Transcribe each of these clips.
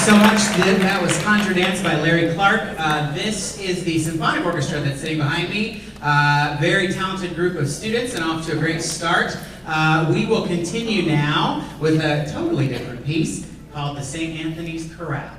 so much. That was Contredanse by Larry Clark. This is the Symphonic Orchestra that's sitting behind me. Very talented group of students and off to a great start. We will continue now with a totally different piece called the St. Anthony's Chorale.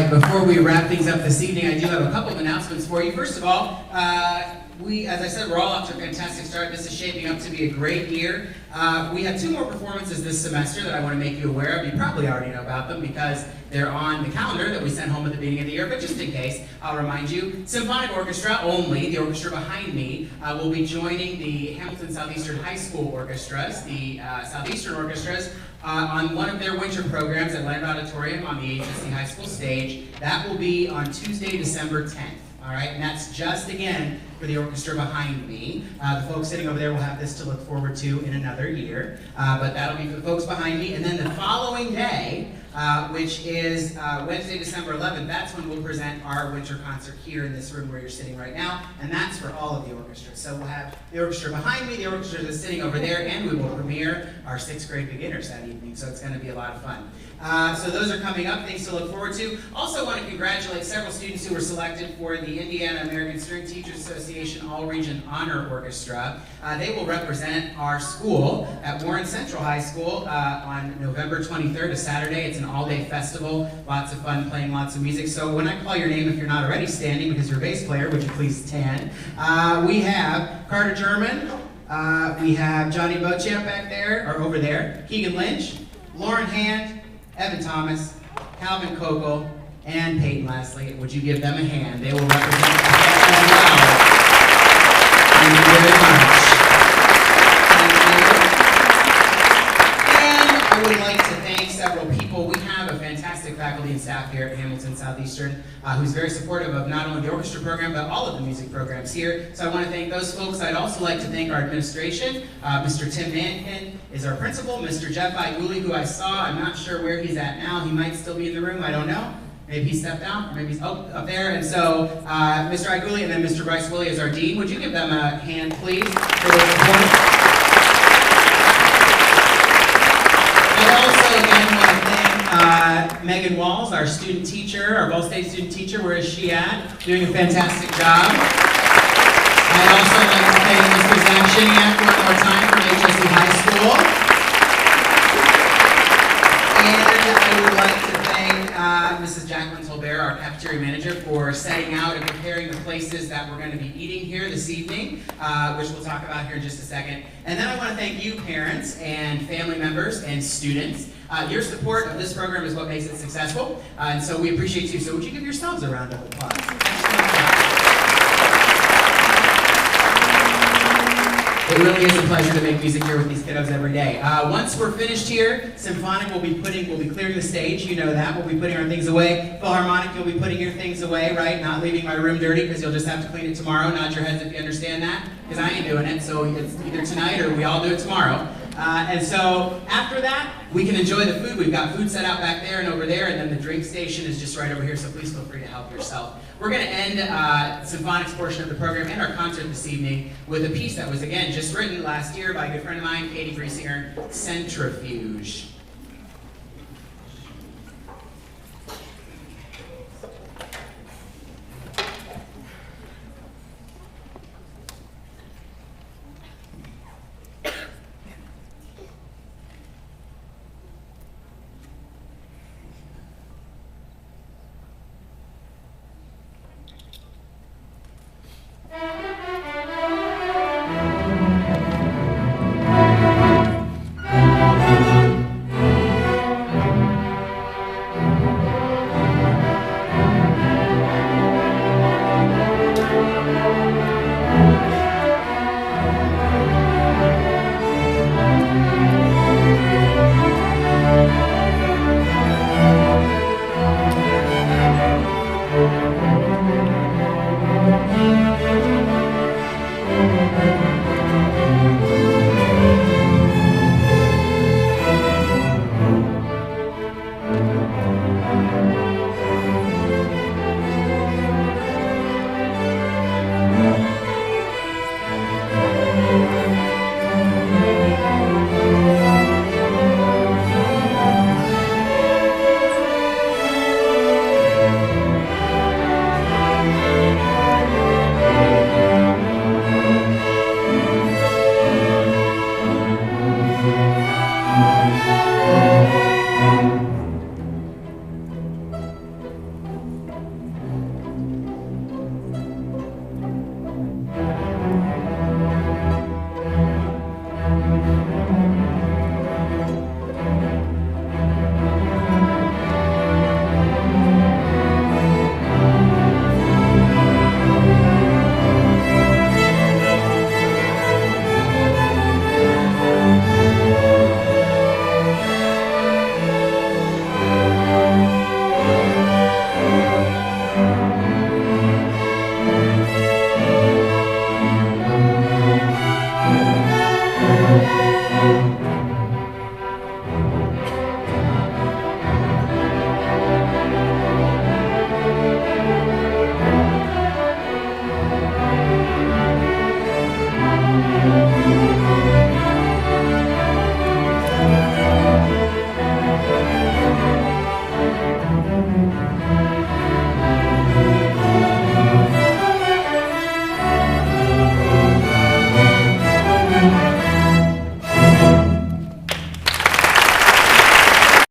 Before we wrap things up this evening, I do have a couple of announcements for you. First of all, as I said, we're all off to a fantastic start. This is shaping up to be a great year. We have 2 more performances this semester that I want to make you aware of. You probably already know about them because they're on the calendar that we sent home at the beginning of the year, but just in case, I'll remind you. Symphonic Orchestra only, the orchestra behind me, will be joining the Hamilton Southeastern High School orchestras, the Southeastern orchestras, on one of their winter programs at Land Auditorium on the HIJH High School stage. That will be on Tuesday, December 10th. All right, and that's just, again, for the orchestra behind me. The folks sitting over there will have this to look forward to in another year, but that'll be for the folks behind me. And then the following day, which is Wednesday, December 11th, that's when we'll present our winter concert here in this room where you're sitting right now, and that's for all of the orchestras. So we'll have the orchestra behind me, the orchestra that's sitting over there, and we will premiere our 6th grade beginners that evening, so it's going to be a lot of fun. So those are coming up, things to look forward to. Also want to congratulate several students who were selected for the Indiana American String Teachers Association All-Region Honor Orchestra. They will represent our school at Warren Central High School on November 23rd, a Saturday. It's an all-day festival, lots of fun, playing lots of music. So when I call your name, if you're not already standing because you're a bass player, would you please stand? We have Carter German, we have Johnny Bochamp back there, or over there, Keegan Lynch, Lauren Hand, Evan Thomas, Calvin Kokel, and Peyton Lastly. Would you give them a hand? They will represent as well. Thank you very much. Thank you. And I would like to thank several people. We have a fantastic faculty and staff here at Hamilton Southeastern who's very supportive of not only the orchestra program, but all of the music programs here. So I want to thank those folks. I'd also like to thank our administration. Mr. Tim Mankin is our principal. Mr. Jeff Iguli, who I saw, I'm not sure where he's at now. He might still be in the room, I don't know. Maybe he stepped out, or maybe he's up there. And so Mr. Iguli and then Mr. Bryce Willie is our dean. Would you give them a hand, please, for their support? also again want to thank Meghan Walls, our student teacher, our Ball State student teacher. Where is she at? Doing a fantastic job. I'd also like to thank Mr. Zach Shiniak one more time from HSE High School. And I would like to thank Mrs. Jacqueline Tolbert, our cafeteria manager, for setting out and preparing the places that we're going to be eating here this evening, which we'll talk about here in just a second. And then I want to thank you, parents and family members and students. Your support of this program is what makes it successful, and so we appreciate you. So would you give yourselves a round of applause? It really is a pleasure to make music here with these kiddos every day. Once we're finished here, Symphonic will be clearing the stage. You know that. We'll be putting our things away. Philharmonic, you'll be putting your things away, right? Not leaving my room dirty because you'll just have to clean it tomorrow. Nod your heads if you understand that, because I ain't doing it. So it's either tonight or we all do it tomorrow. And so after that, we can enjoy the food. We've got food set out back there and over there, and then the drink station is just right over here, so please feel free to help yourself. We're going to end Symphonic's portion of the program and our concert this evening with a piece that was, again, just written last year by a good friend of mine, Katie Griesinger, Centrifuge.